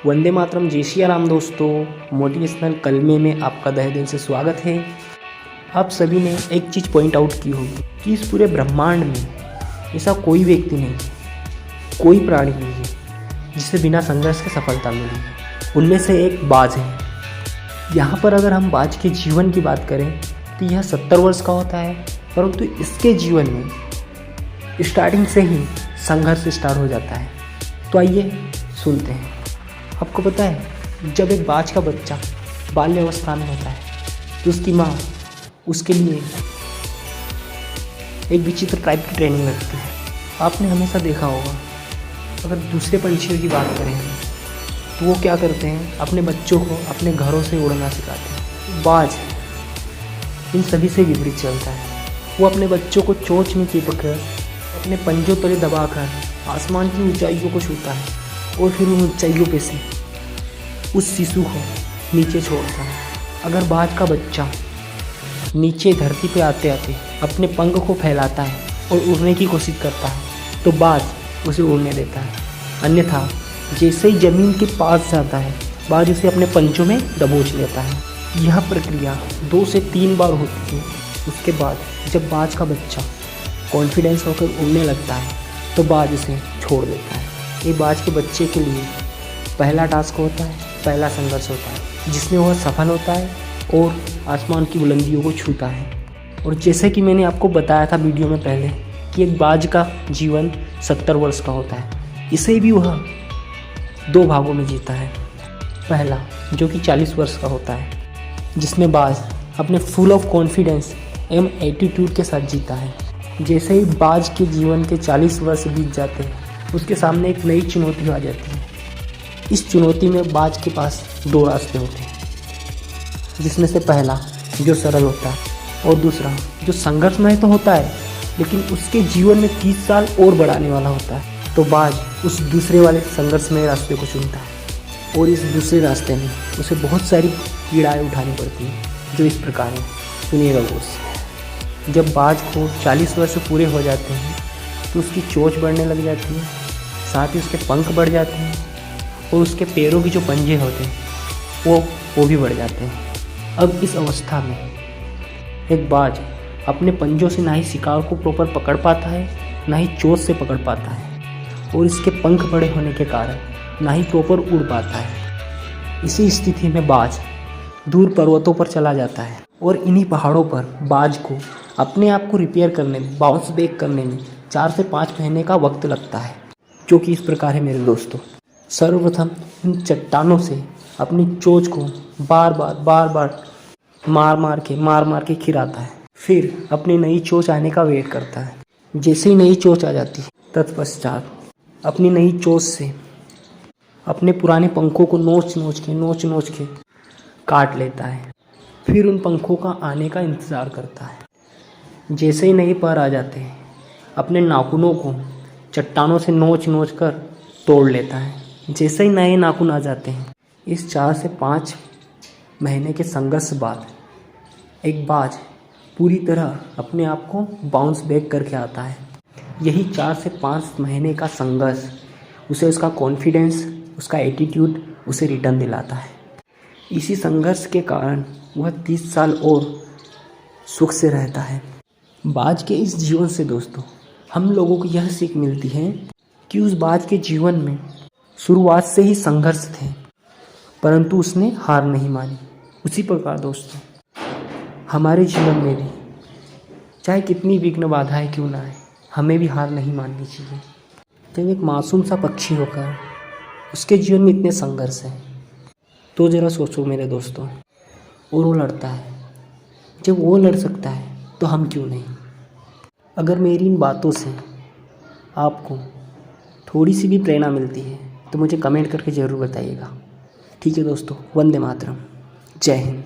वंदे मातरम, जय श्री राम दोस्तों। मोटिवेशनल कलमे में आपका तहे दिल से स्वागत है। आप सभी ने एक चीज़ पॉइंट आउट की होगी कि इस पूरे ब्रह्मांड में ऐसा कोई व्यक्ति नहीं, कोई प्राणी नहीं है जिसे बिना संघर्ष के सफलता मिली है। उनमें से एक बाज है। यहाँ पर अगर हम बाज के जीवन की बात करें तो यह 70 वर्ष का होता है, परंतु इसके जीवन में स्टार्टिंग से ही संघर्ष स्टार्ट हो जाता है। तो आइए सुनते हैं। आपको पता है, जब एक बाज का बच्चा बाल्यावस्था में होता है तो उसकी माँ उसके लिए एक विचित्र टाइप की ट्रेनिंग लगती है। आपने हमेशा देखा होगा, अगर दूसरे पंछियों की बात करें तो वो क्या करते हैं, अपने बच्चों को अपने घरों से उड़ना सिखाते हैं। बाज इन सभी से विपरीत चलता है। वो अपने बच्चों को चोंच में चिपक कर अपने पंजों तले दबाकर आसमान की ऊंचाइयों को छूता है और फिर उन ऊंचाइयों पे से उस शिशु को नीचे छोड़ता है। अगर बाज का बच्चा नीचे धरती पे आते आते अपने पंख को फैलाता है और उड़ने की कोशिश करता है तो बाज उसे उड़ने देता है। अन्यथा जैसे ही ज़मीन के पास जाता है, बाज उसे अपने पंजों में दबोच लेता है। यह प्रक्रिया 2 से 3 बार होती है। उसके बाद जब बाज का बच्चा कॉन्फिडेंस होकर उड़ने लगता है तो बाज उसे छोड़ देता है। ये बाज के बच्चे के लिए पहला टास्क होता है, पहला संघर्ष होता है, जिसमें वह सफल होता है और आसमान की बुलंदियों को छूता है। और जैसे कि मैंने आपको बताया था वीडियो में पहले कि एक बाज का जीवन 70 वर्ष का होता है, इसे भी वह 2 भागों में जीता है। पहला जो कि 40 वर्ष का होता है, जिसमें बाज अपने फुल ऑफ कॉन्फिडेंस एवं एटीट्यूड के साथ जीता है। जैसे ही बाज के जीवन के 40 वर्ष बीत जाते हैं, उसके सामने एक नई चुनौती आ जाती है। इस चुनौती में बाज के पास 2 रास्ते होते हैं, जिसमें से पहला जो सरल होता है और दूसरा जो संघर्षमय तो होता है लेकिन उसके जीवन में 30 साल और बढ़ाने वाला होता है। तो बाज उस दूसरे वाले संघर्षमय रास्ते को चुनता है और इस दूसरे रास्ते में उसे बहुत सारी पीड़ाएँ उठानी पड़ती हैं, जो इस प्रकार है। सुनिएगा गौर से। जब बाज को 40 वर्ष पूरे हो जाते हैं तो उसकी चोंच बढ़ने लग जाती है, साथ ही उसके पंख बढ़ जाते हैं और उसके पैरों की जो पंजे होते हैं वो भी बढ़ जाते हैं। अब इस अवस्था में एक बाज अपने पंजों से ना ही शिकार को प्रॉपर पकड़ पाता है, ना ही चोंच से पकड़ पाता है और इसके पंख बड़े होने के कारण ना ही प्रॉपर उड़ पाता है। इसी स्थिति में बाज दूर पर्वतों पर चला जाता है और इन्हीं पहाड़ों पर बाज को अपने आप को रिपेयर करने में, बाउंस बैक करने में 4 से 5 महीने का वक्त लगता है, जो कि इस प्रकार है मेरे दोस्तों। सर्वप्रथम इन चट्टानों से अपनी चोंच को बार बार मार मार के खिराता है। फिर अपनी नई चोंच आने का वेट करता है। जैसे ही नई चोंच आ जाती है, तत्पश्चात अपनी नई चोंच से अपने पुराने पंखों को नोच के काट लेता है। फिर उन पंखों का आने का इंतज़ार करता है। जैसे ही नए पर आ जाते हैं, अपने नाखूनों को चट्टानों से नोच कर तोड़ लेता है। जैसे ही नए नाखून आ जाते हैं, इस 4 से 5 महीने के संघर्ष बाद एक बाज पूरी तरह अपने आप को बाउंस बैक करके आता है। यही 4 से 5 महीने का संघर्ष उसे उसका कॉन्फिडेंस, उसका एटीट्यूड उसे रिटर्न दिलाता है। इसी संघर्ष के कारण वह 30 साल और सुख से रहता है। बाज के इस जीवन से दोस्तों हम लोगों को यह सीख मिलती है कि उस बाज के जीवन में शुरुआत से ही संघर्ष थे, परंतु उसने हार नहीं मानी। उसी प्रकार दोस्तों हमारे जीवन में भी चाहे कितनी विघ्न बाधाएं क्यों ना आए, हमें भी हार नहीं माननी चाहिए। जब एक मासूम सा पक्षी होकर उसके जीवन में इतने संघर्ष हैं, तो ज़रा सोचो मेरे दोस्तों। और वो लड़ता है। जब वो लड़ सकता है तो हम क्यों नहीं। अगर मेरी इन बातों से आपको थोड़ी सी भी प्रेरणा मिलती है तो मुझे कमेंट करके ज़रूर बताइएगा। ठीक है दोस्तों, वंदे मातरम, जय हिंद।